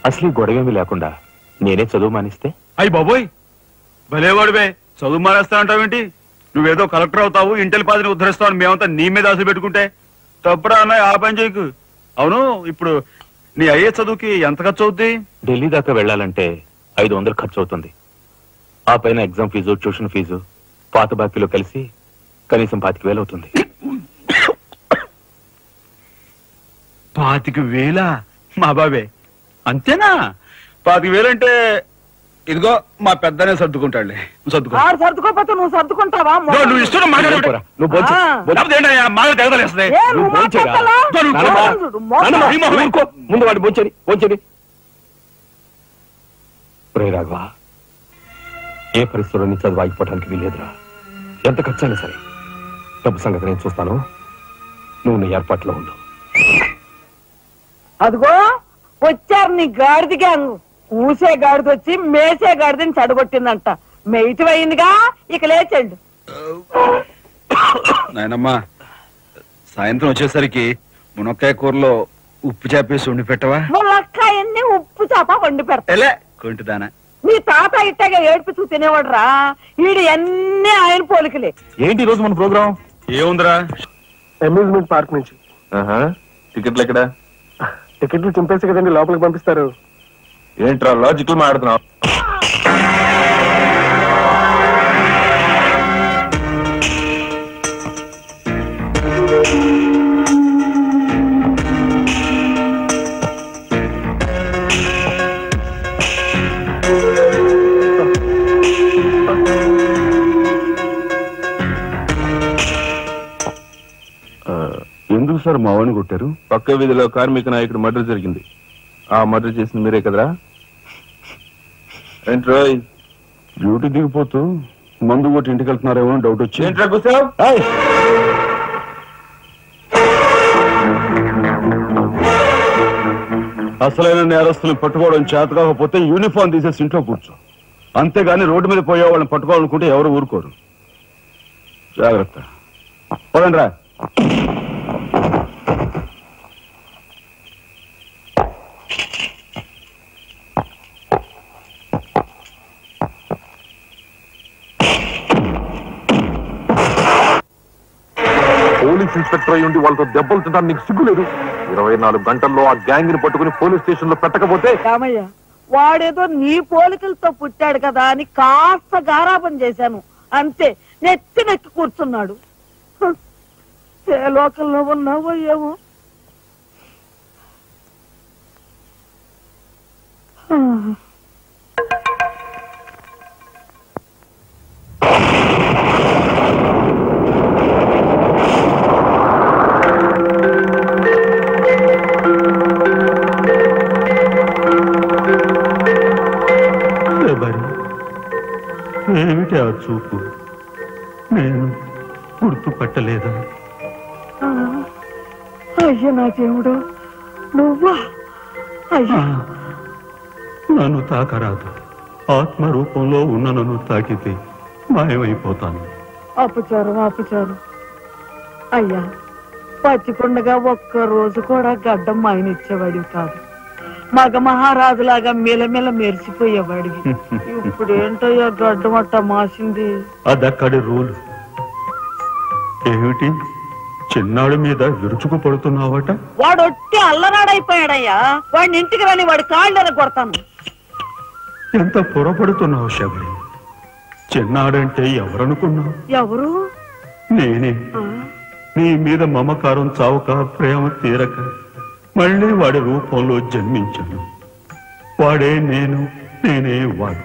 H: అసలు గొడవేమీ లేకుండా నేనే చదువు మానిస్తే?
C: అయ్యి బాబోయ్, భలేవాడివే, చదువు మానేస్తానంటావేంటి? నువ్వేదో కలెక్టర్ అవుతావు, ఇంటెల్ పాదిని ఉద్ధరిస్తావు, మేమంతా నీ మీద ఆశ పెట్టుకుంటే తప్పుడా అన్నయ్య? ఆ పని చేయకు. అవును, ఇప్పుడు నీ అయ్యే చదువుకి ఎంత ఖర్చు అవుద్ది?
H: ఢిల్లీ దాకా వెళ్ళాలంటే 500 ఖర్చు అవుతుంది. ఆ పైన ఎగ్జామ్ ఫీజు, ట్యూషన్ ఫీజు, పాత బాకీలో కలిసి కనీసం 25,000 అవుతుంది.
C: 25,000? మా బాబే అంతేనా? 25,000 అంటే ఇదిగో మా పెద్దనే సర్దుకుంటాడులే.
E: సర్దుకోపోతే నువ్వు సర్దుకుంటావా?
C: నువ్వు ఇష్టం మాట్లాడు.
I: ముందు వాడు బొంచని రాఘవ, ఏ పరిస్థితుల్లో నీ చదువు ఆగిపోవడానికి వీలేదురా. ఎంత ఖర్చైనా సరే డబ్బు సంగతి నేను చూస్తాను. నువ్వు నీ ఏర్పాట్లో ఉండు.
E: అదిగో వచ్చారు నీ గాడిది గ్యాంగ్. ఊసే గాడిది వచ్చి మేసే గాడిదని చెడగొట్టిందంట. మెయిటి అయిందిగా, ఇక లేచండు.
C: నాయనమ్మా, సాయంత్రం వచ్చేసరికి మునక్కాయ కూరలో ఉప్పు చేపేసి వండి పెట్టవా?
E: మునక్కాయన్ని ఉప్పు చేప వండి పెడతా.
C: కొంటిదానా?
E: మీ తాత ఇట్టగా ఏడిపిస్తూ తినేవాడురా. ఈడు అన్ని ఆయన పోలికలే.
C: ఏంటి ఈ రోజు మన ప్రోగ్రాం? ఏముందిరా?
N: అమ్యూజ్మెంట్ పార్క్ నుంచి.
M: టికెట్లు ఎక్కడ?
N: టికెట్లు చింపేసి కదండి లోపలికి పంపిస్తారు.
M: ఏంట్రా లాజికల్ మాట్లాడుతున్నావు?
C: ఎందుకు సార్ మా వాడిని కొట్టారు?
M: పక్క వీధిలో కార్మిక నాయకుడు మర్డర్ జరిగింది. ఆ మర్డర్ చేసింది మీరే కదరా? ఏంట్రా
C: డ్యూటీ దిగిపోతూ మందు కొట్టి ఇంటికి వెళ్తున్నారేమో డౌట్ వచ్చి.
M: ఏంట్రా కూర్చోవ్?
C: అసలైన నేరస్తులను పట్టుకోవడం చేత కాకపోతే యూనిఫామ్ తీసేసి ఇంట్లో కూర్చో. అంతేగాని రోడ్డు మీద పోయే వాళ్ళని పట్టుకోవాలనుకుంటే ఎవరు ఊరుకోరు. జాగ్రత్త. పోదండి రా.
B: పోలీస్ ఇన్స్పెక్టర్ అయి ఉండి వాళ్ళతో దెబ్బలు తింటాను నీకు సిగ్గులేదు? 24 గంటల్లో ఆ గ్యాంగ్ ని పట్టుకుని పోలీస్ స్టేషన్ లో పెట్టకపోతే?
E: రామయ్య, వాడేదో నీ పోలికలతో పుట్టాడు కదా అని కాస్త గారాపం చేశాను అంతే. నెత్తి నెక్కి కూర్చున్నాడు. ఏ లోకల్లో ఉన్నావో ఏమో.
C: ఏమిటి ఆ చూపు? నేను గుర్తుపట్టలేదా?
E: అయ్యా నా దేవుడు, నువ్వా? అయ్యా
C: నన్ను తాకరాదు. ఆత్మ రూపంలో ఉన్న నన్ను తాకితే మాయమైపోతాను.
E: అపచారం. అయ్యా పచ్చికొండగా ఒక్క రోజు కూడా గడ్డం మాయనిచ్చేవాడివి కాదు. మగ మహారాజులాగా మెలమెల మెరిసిపోయేవాడివి. ఇప్పుడు ఏంటయ్యా గడ్డం అట్ట మాసింది?
C: అదక్కడి రూల్. ఏమిటి చిన్నాడు మీద విరుచుకు పడుతున్నావట?
E: వాడు ఒట్టి అల్లనాడైపోయాడయ్యా. వాడిని ఇంటికి రాని వాడి కాళ్ళని కొడతాను.
C: ఎంత పొరపడుతున్నావు శబరి? చిన్నాడంటే ఎవరనుకున్నావు?
E: ఎవరు?
C: నేనే. నీ మీద మమకారం చావక, ప్రేమ తీరక మళ్ళీ వాడి రూపంలో జన్మించాను. వాడే నేను, నేనే వాడు.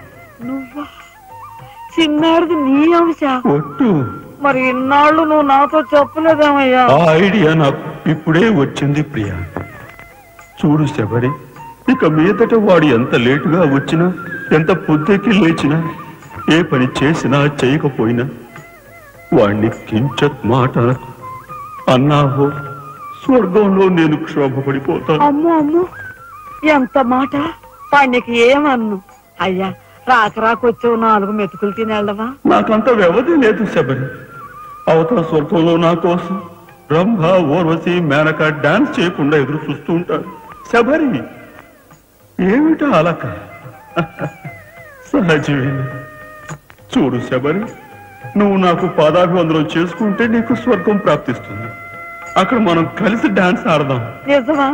E: నువ్వా? చిన్నాడిది నీ అంశ?
C: ఒట్టు.
E: మరి ఇన్నాళ్ళు నువ్వు నాతో చెప్పలేదేమయ్యా?
C: ఆ ఐడియా నాకు ఇప్పుడే వచ్చింది ప్రియా. చూడు శబరి, ఇక మీదట వాడు ఎంత లేటుగా వచ్చినా, ఎంత పొద్దుకి లేచినా, ఏ పని చేసినా చేయకపోయినా వాణ్ణి కించత్ మాట అన్నావో స్వర్గంలో నేను క్షోభపడిపోతాను.
E: అమ్మో ఎంత మాట! వాడికి ఏమన్ను? అయ్యా రాకొచ్చావు 4 మెతుకులు తినేళ్ళవా?
C: నాకంత వ్యవధి లేదు శబరి. అవతల స్వర్గంలో నా కోసం రంభ, ఊర్వశి, మేనక డాన్స్ చేయకుండా ఎదురు చూస్తూ ఉంటారు. శబరి ఏమిటా అలక? సహజమే. చూడు శబరి, నువ్వు నాకు పాదాభివందనం చేసుకుంటే నీకు స్వర్గం ప్రాప్తిస్తుంది. అక్కడ మనం కలిసి డాన్స్ ఆడదాం.
E: నిజమా?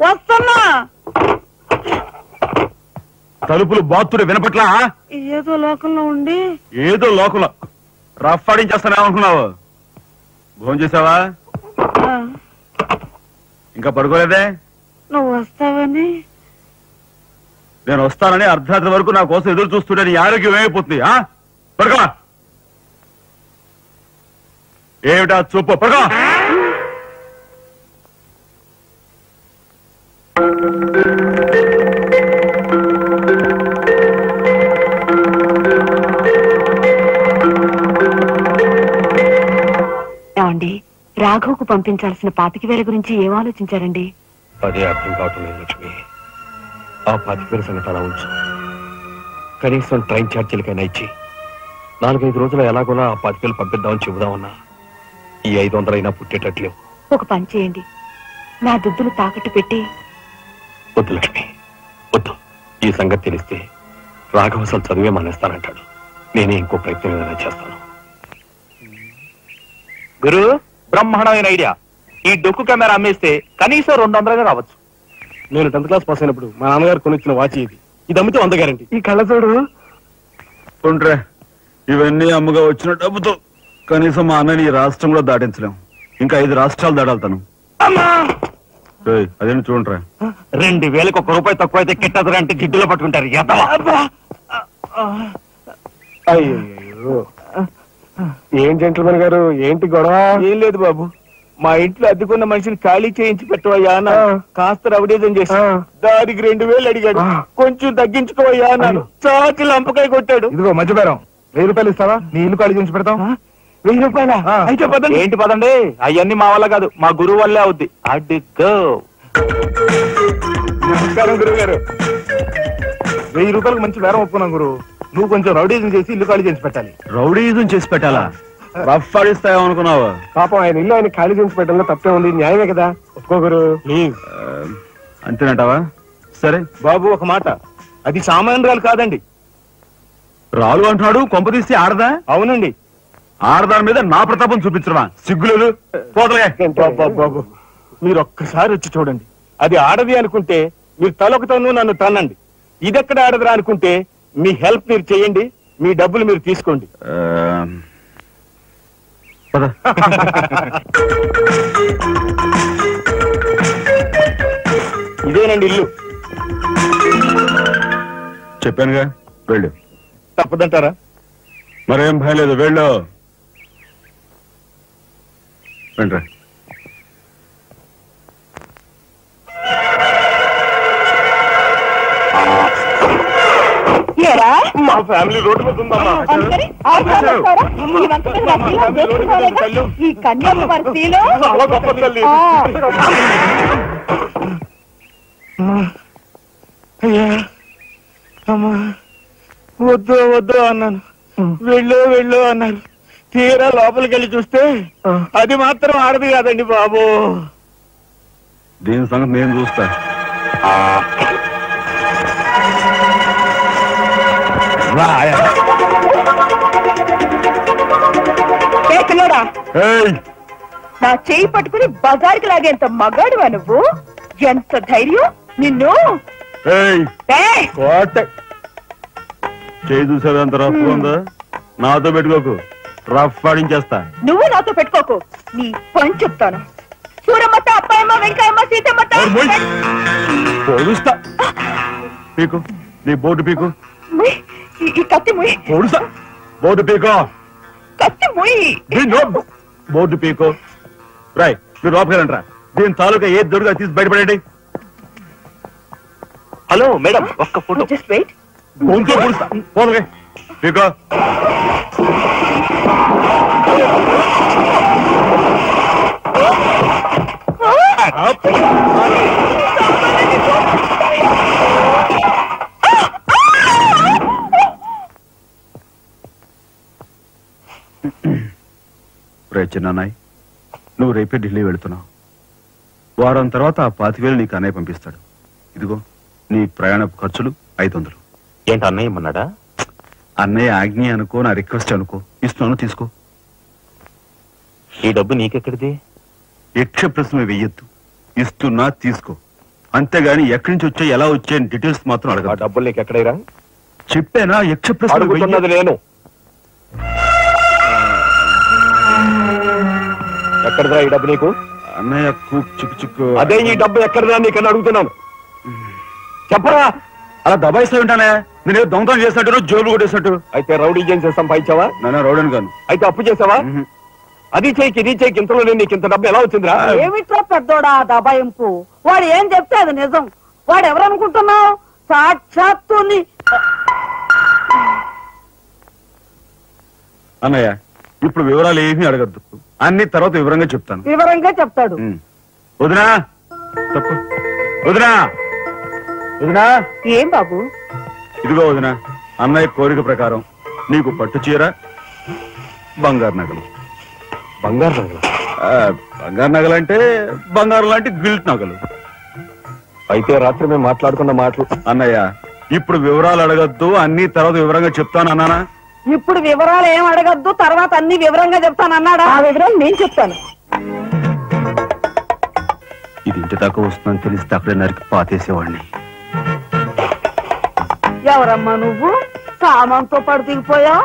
E: వస్తున్నా.
C: తలుపులు బాత్తుడు వినపట్లా?
E: ఏదో లోకంలో ఉండి.
C: ఏదో లోకంలో రఫ్ ఆడించేస్తానేమనుకున్నావు? భోజనం చేసావా? ఇంకా పడుకోలేదే?
E: నువ్వు వస్తావని.
C: నేను వస్తానని అర్ధరాత్రి వరకు నా కోసం ఎదురు చూస్తుంటే నీ ఆరోగ్యం ఏమైపోతుంది? పడుకో. ఏమిటా చూపు? పడుకో.
L: ఏమండి, రాఘవ్కు పంపించాల్సిన 25,000 గురించి ఏం ఆలోచించారండి?
I: అదే అర్థం కావటం లేదు లక్ష్మి. ఆ 25,000 సంగతి అలా ఉంచు. కనీసం ట్రైన్ ఛార్జీలకైనా ఇచ్చి 4-5 రోజులు ఎలాగోలా ఆ 25,000 పంపిద్దామని చెబుదామన్నా ఈ 500 అయినా పుట్టేటట్లేవు.
L: ఒక పని చేయండి, నా దుద్దులు తాకట్టు పెట్టి.
I: వద్దు లక్ష్మి, వద్దు. ఈ సంగతి తెలిస్తే రాఘవ అసలు చదివే మానేస్తానంటాడు. నేనే ఇంకో ప్రయత్నం ఏదైనా చేస్తాను.
H: గురు, బ్రహ్మాండమైన ఐడియా. ఈ డొక్కు కెమెరా అమ్మేస్తే కనీసం 200 రావచ్చు.
N: నేను 10th క్లాస్ పాస్ అయినప్పుడు మా నాన్నగారు కొనిచ్చిన వాచ్ ఇది అమ్మితే 100 గ్యారంటీ. ఈ కళ్ళ చూడు.
C: ఉండ్రే, ఇవన్నీ అమ్మగా వచ్చిన డబ్బుతో కనీసం మా అన్నని ఈ రాష్ట్రం కూడా దాటించలేం. ఇంకా 5 రాష్ట్రాలు దాడాలతాను. అదే చూడండిరా.
H: 2,000కి 1 రూపాయి తక్కువ అయితే కిట్టదురా అంటే జిడ్డులో పట్టుకుంటారు.
N: అయ్యో, ఏం జెంట్లమన్ గారు, ఏంటి గొడవ?
K: ఏం లేదు బాబు, మా ఇంట్లో అద్దెకున్న మనిషిని ఖాళీ చేయించి పెట్టవయ్యా అన్న. కాస్త రవిడేజం చేసి దానికి 2,000 అడిగాడు. కొంచెం తగ్గించుకోవయ్యా అన్నాను. చాకి లంపకాయ కొట్టాడు.
N: ఇదిగో మధ్య బేరం, 1000 రూపాయలు ఇస్తావా? నీ ఇల్లు ఖాళీ చేయించి పెడతాం.
K: 1000 రూపాయలా? అయితే పదండి.
H: ఏంటి పదండి, అవన్నీ మా వల్ల కాదు, మా గురువు వల్లే అవుద్ది. అడ్డుకో.
K: నమస్కారం గురువు గారు. 1000 రూపాయలకు మంచి బేరం ఒప్పుకున్నాం గురువు. నువ్వు కొంచెం రౌడీజం చేసి ఇల్లు ఖాళీ చేసి పెట్టాలి.
C: రౌడీజం చేసి పెట్టాలా? రఫ్ ఆడిస్తాయేమనుకున్నావా?
N: పాపం ఆయన ఇల్లు ఆయన ఖాళీ చేసి పెట్టడంలో తప్పే ఉంది. న్యాయమే కదా, ఒప్పుకో గురు ప్లీజ్.
C: అంతేనంటావా? సరే
K: బాబు, ఒక మాట, అది సామాన్యురాలు కాదండి.
C: రాలు అంటున్నాడు. కొంపదీసి ఆడదా?
K: అవునండి.
C: ఆడదాని మీద నా ప్రతాపం చూపించడమా? సిగ్గులేదు.
K: బాబు, మీరు ఒక్కసారి వచ్చి చూడండి. అది ఆడది అనుకుంటే మీరు తలొకతోనూ నన్ను తన్నండి. ఇదెక్కడ ఆడదురా అనుకుంటే మీ హెల్ప్ మీరు చేయండి, మీ డబ్బులు మీరు తీసుకోండి. ఇదేనండి ఇల్లు.
C: చెప్పానుగా, వెళ్ళు.
K: తప్పదంటారా?
C: మరేం భయం లేదు, వెళ్ళు. వెంట్రా.
K: మా ఫ్యామిలీ రోడ్డు మీద ఉందమ్మా.
L: ఈ కన్యాకుమారిలో
K: చాలా గొప్ప తల్లి. అయ్యా అమ్మా, వద్దు వద్దు అన్నాను, వెళ్ళు వెళ్ళు అన్నారు. తీరా లోపలికి వెళ్ళి చూస్తే అది మాత్రం ఆడదు కాదండి బాబు.
C: దీని సంగతి నేను చూస్తా.
L: నా చేయి పట్టుకుని బజార్కి లాగేంత మగాడువా నువ్వు? ఎంత ధైర్యం నిన్ను!
C: చేయి చూసావు ఎంత రఫ్ ఉందా? నాతో పెట్టుకోకు, రఫ్ ఆడించేస్తా.
L: నువ్వు నాతో పెట్టుకోకు, నీ పని చెప్తాను. సూరమ్మత, అప్పాయమ్మ, వెంకయ్యమ్మ, సీతమ్మత
C: పొడుస్తా. పీకు, నీ బోటు పీకు.
L: ఈ కత్తి ముయ్.
C: పొడుస్తా, బోటు పీకో.
L: కత్తి ముయ్.
C: బోర్డు పీకో. రాయ్, మీరు లోపకెళ్ళండి రా. దీని తాలూకా ఏది దొరుకుతా తీసి బయటపడండి.
H: హలో మేడం, ఒక్క ఫోటో.
L: Just wait.
C: గొంతు పొడుస్తా. పోలే పీకో. చిన్నానాయ్, నువ్వు రేపే ఢిల్లీ వెళుతున్నావు. వారం తర్వాత ఆ 25,000 నీకు అన్నయ్య పంపిస్తాడు. ఇదిగో నీ ప్రయాణ ఖర్చులు 500.
H: ఏంటి అన్నయ్య ఏమన్నాడా?
C: అన్నయ్య ఆజ్ఞ అనుకో, నా రిక్వెస్ట్ అనుకో, ఇస్తున్నాను తీసుకో.
H: ఈ డబ్బు నీకెక్కడిది?
C: యక్ష ప్రశ్న వెయ్యొద్దు, ఇస్తున్నా తీసుకో. అంతేగాని ఎక్కడి నుంచి వచ్చాయి, ఎలా వచ్చాయని డీటెయిల్స్ మాత్రం అడగ.
H: డబ్బులు నీకు ఎక్కడైరా?
C: చెప్పానా, యక్ష ప్రశ్న
H: అడుగుతున్నది నేను. ఎక్కడదా ఈ డబ్బు నీకు?
C: అన్నయ్య చిక్కు చిక్కు.
H: అదే ఈ డబ్బు ఎక్కడదా నీకని అడుగుతున్నాను, చెప్పరా.
C: అలా దబాయిస్తా ఉంటానే, నేను దొంగతనం చేసినట్టు, జోబులు కొట్టేసినట్టు.
H: అయితే రౌడీ చేసి సంపాదించావా?
C: నాన్న రౌడీని కాను.
H: అయితే అప్పు చేసావా? అది చేయికి ఇది చేయికి ఇంతలో నీకు ఇంత డబ్బు ఎలా వచ్చిందిరా?
E: ఏమిట్రా పెద్దోడా దబాయింపు? వాడు ఏం చెప్తే అది నిజం. వాడు ఎవరనుకుంటున్నావు? సాక్షాత్తు
C: అన్నయ్య, ఇప్పుడు వివరాలు ఏమీ అడగద్దు, అన్ని తర్వాత వివరంగా చెప్తాను.
E: వివరంగా చెప్తాడు.
C: వదినా తప్పు. వదినా, వదినా.
E: ఏం బాబు?
C: ఇదిగో వదినా, అన్నయ్య కోరిక ప్రకారం నీకు పట్టు చీర, బంగారు నగలు.
H: బంగారు నగలు?
C: బంగారు నగలు అంటే బంగారు లాంటి గిల్ట్ నగలు.
H: అయితే రాత్రి మేము మాట్లాడుకున్న మాటలు.
C: అన్నయ్య, ఇప్పుడు వివరాలు అడగద్దు, అన్ని తర్వాత వివరంగా చెప్తాను అన్నానా?
E: ఇప్పుడు వివరాలు ఏం అడగద్దు, తర్వాత అన్ని వివరంగా చెప్తాను అన్నాడా? ఆ వివరాలు నేను చెప్తాను.
C: ఇది ఇంటి దాకా వస్తుందని తెలిస్తే అక్కడే నరికి పాతేసేవాడిని.
E: ఎవరమ్మా నువ్వు? సామాన్తో పాటు దిగిపోయా?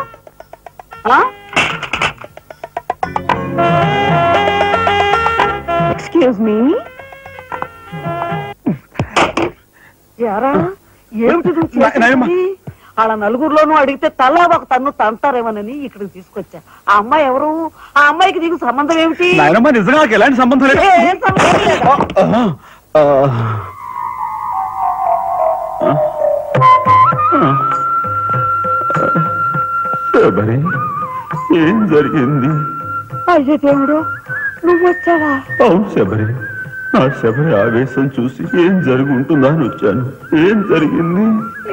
E: Excuse me. యారా, ఏమిటి అలా నలుగురిలోనూ అడిగితే తలా ఒక తన్ను తంటారేమోనని ఇక్కడికి తీసుకొచ్చా. ఆ అమ్మాయి ఎవరు? ఆ అమ్మాయికి నీకు సంబంధం ఏమిటి?
C: నిజంగా ఎలాంటి సంబంధం లేదు.
E: ఏం సంబంధం లేదా?
C: ఏం జరిగింది?
E: అయ్యో దేవుడు, నువ్వు వచ్చావా?
C: అవును శబరి, నా శబరి ఆవేశం చూసి ఏం జరుగుంటుందా అని వచ్చాను. ఏం జరిగింది?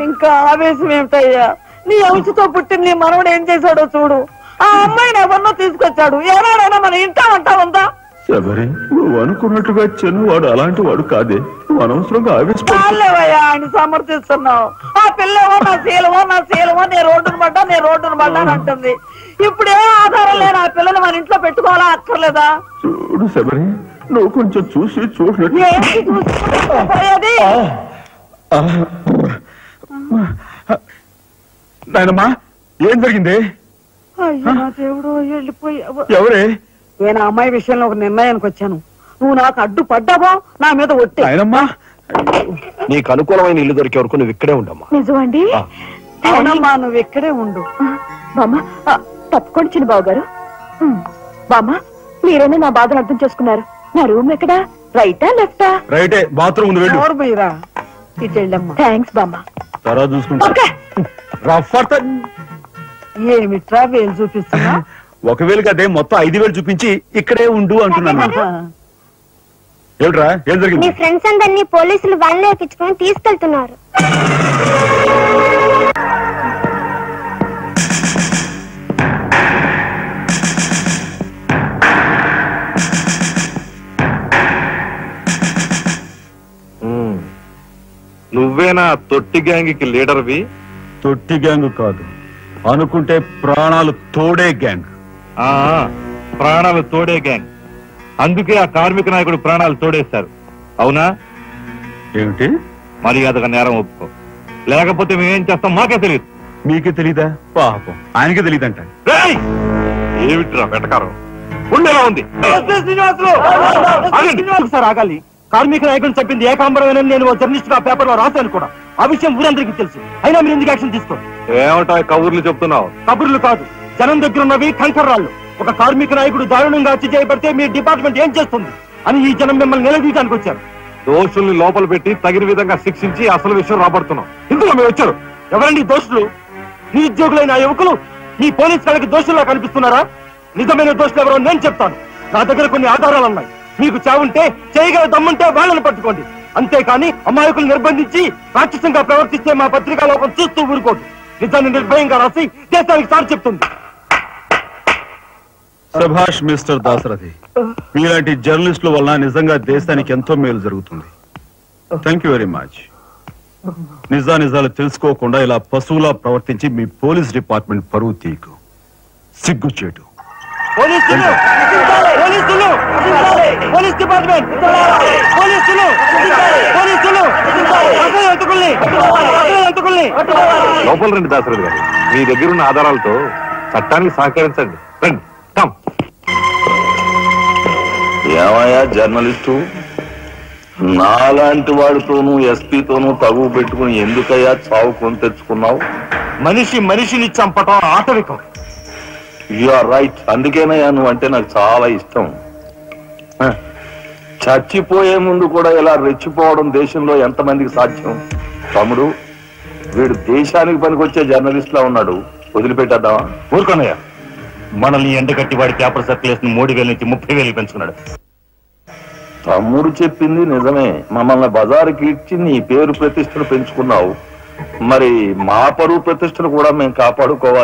E: ఇంకా ఆవేశం ఏమిటయ్యా? నీ అంశతో పుట్టిన నీ మనవడు ఏం చేశాడో చూడు. ఆ అమ్మాయిని ఎవరినో తీసుకొచ్చాడు. ఎవరైనా మన ఇంటా అంటా ఉందా?
C: శబరి, నువ్వు అనుకున్నట్టుగా చిన్నవాడు అలాంటి వాడు కాదే. నువ్వు అనవసరంగా
E: ఆవేశపడలేవయ్యా, ఆయన సమర్థిస్తున్నావు. ఆ పిల్లవో నా శీలమో, నా శీలమో, నేను రోడ్డును పడ్డా అని అంటుంది. ఇప్పుడే ఆధారం లేని ఆ పిల్లలు మన ఇంట్లో పెట్టుకోవాలా అక్కర్లేదా?
C: చూడు శబరి, నువ్వు కొంచెం చూసి చూసినట్టు. నాయనమ్మా, ఏం జరిగింది?
E: అయ్యో నా దేవుడు, వెళ్ళిపోయావు.
C: ఎవరే?
E: నేను ఆ అమ్మాయి విషయంలో ఒక నిర్ణయానికి వచ్చాను. నువ్వు నాకు అడ్డు పడ్డావో నా మీద ఒట్టి.
H: నీకు అనుకూలమైన ఇల్లు దొరికే వరకు నువ్వు ఇక్కడే ఉండమ్మా.
L: నిజమండి?
E: అవునమ్మా నువ్వు ఇక్కడే ఉండు.
L: బామ్మ తప్పుకోండి చిన్న బాబు గారు. బామ్మ మీరైనా నా బాధను అర్థం చేసుకున్నారు. నా రూమ్ ఎక్కడా? రైటా లెఫ్టా?
C: రైటే, బాత్రూమ్ ఉంది వెళ్ళు.
E: ఎవరు పోయిరా? ఇటు వెళ్ళమ్మా.
L: థ్యాంక్స్ బామ్మ.
C: తర్వాత చూసుకుంటా.
E: ఏమిట్రా వేలు చూపిస్తున్నా?
C: ఒకవేళ అదే మొత్తం 5,000 చూపించి ఇక్కడే ఉండు అంటున్నాను. ఏమిట్రా ఏం జరిగింది?
O: మీ ఫ్రెండ్స్ అందరినీ పోలీసులు వ్యాన్లో ఎక్కించుకొని తీసుకెళ్తున్నారు.
B: నువ్వేనా తొట్టి గ్యాంగ్కి లీడర్వి?
C: తొట్టి గ్యాంగ్ కాదు, అనుకుంటే ప్రాణాలు తోడే గ్యాంగ్.
B: ప్రాణాలు తోడే గ్యాంగ్. అందుకే ఆ కార్మిక నాయకుడు ప్రాణాలు తోడేశారు. అవునా?
C: ఏమిటి?
B: మర్యాదగా నేరం ఒప్పుకో, లేకపోతే మేమేం చేస్తాం మాకే తెలియదు.
C: మీకే తెలీదా? పాపం ఆయనకే తెలియదంట.
B: ఏమిట్రా వెటకారం? ఉండేలా ఉంది.
K: సార్ ఆగాలి. కార్మిక నాయకుడు చెప్పింది ఏకాంబరమేనని నేను జర్నలిస్ట్ గా పేపర్ లో రాశాను కూడా. ఆ విషయం ఊరందరికీ తెలుసు. అయినా మీరు ఎందుకు యాక్షన్ తీసుకోండి?
B: ఏమంటా కబుర్లు చెప్తున్నావు?
K: కబుర్లు కాదు, జనం దగ్గర ఉన్నవి కంకర్రాళ్ళు. ఒక కార్మిక నాయకుడు దారుణంగా హత్య చేయబడితే మీ డిపార్ట్మెంట్ ఏం చేస్తుంది అని ఈ జనం మిమ్మల్ని నిలదీయడానికి వచ్చారు.
B: దోషుల్ని లోపల పెట్టి తగిన విధంగా శిక్షించి అసలు విషయం రాబడుతున్నాం.
K: ఇందులో మీరు వచ్చారు. ఎవరండి దోషులు? నిరుద్యోగులైన యువకులు మీ పోలీస్ వాళ్ళకి దోషుల్లా కనిపిస్తున్నారా? నిజమైన దోషులు ఎవరో నేను చెప్తాను. నా దగ్గర కొన్ని ఆధారాలు ఉన్నాయి. మీకు చావుంటే చేయగల దమ్ముంటే వాళ్ళని పట్టుకోండి. అంతేకాని అమాయకులు నిర్బంధించి రాక్షసంగా ప్రవర్తిస్తే మా పత్రికా లోపం చూస్తూ ఊరుకోదు. నిజాన్ని నిర్భయంగా రాసి దేశానికి సార్ చెప్తుంది.
C: సభాష్ మిస్టర్ దాసరథి, మీలాంటి జర్నలిస్టుల వల్ల నిజంగా దేశానికి ఎంతో మేలు జరుగుతుంది. Thank you very much. నిజాలు తెలుసుకోకుండా ఇలా పశువులా ప్రవర్తించి మీ పోలీస్ డిపార్ట్మెంట్ పరువు తీకు. సిగ్గుచేటు.
K: పోలీసులు, పోలీసులు, పోలీస్ డిపార్ట్మెంట్, పోలీసులు, పోలీసులు,
B: లోపల రండి దాసరథి గారు. మీ దగ్గరున్న ఆధారాలతో చట్టానికి సహకరించండి. రండి.
M: ఏమయ్యా జర్నలిస్టు, నాలాంటి వాడితోనూ ఎస్పీతోనూ తగువ పెట్టుకుని ఎందుకయ్యా చావు కొని తెచ్చుకున్నావు?
K: మనిషిని చంపటం ఆటవికం.
M: You are right. అందుకేనయ్యా నువ్వు అంటే నాకు చాలా ఇష్టం. చచ్చిపోయే ముందు కూడా ఇలా రెచ్చిపోవడం దేశంలో ఎంతమందికి సాధ్యం? తమ్ముడు, వీడు దేశానికి పనికొచ్చే జర్నలిస్ట్ లా ఉన్నాడు. వదిలిపెట్టేద్దామా?
K: ఊరుకోనయ్యా. మనల్ని ఎండగట్టి వాడి పేపర్ సర్క్యులేషన్ 3,000 నుంచి 30,000 పెంచుకున్నాడు.
M: తమ్ముడు చెప్పింది నిజమే. మమ్మల్ని బజారుకి ఇచ్చి నీ పేరు ప్రతిష్టలు పెంచుకున్నావు. మరి మా పరువు ప్రతిష్టలు కూడా మేము కాపాడుకోవాలి.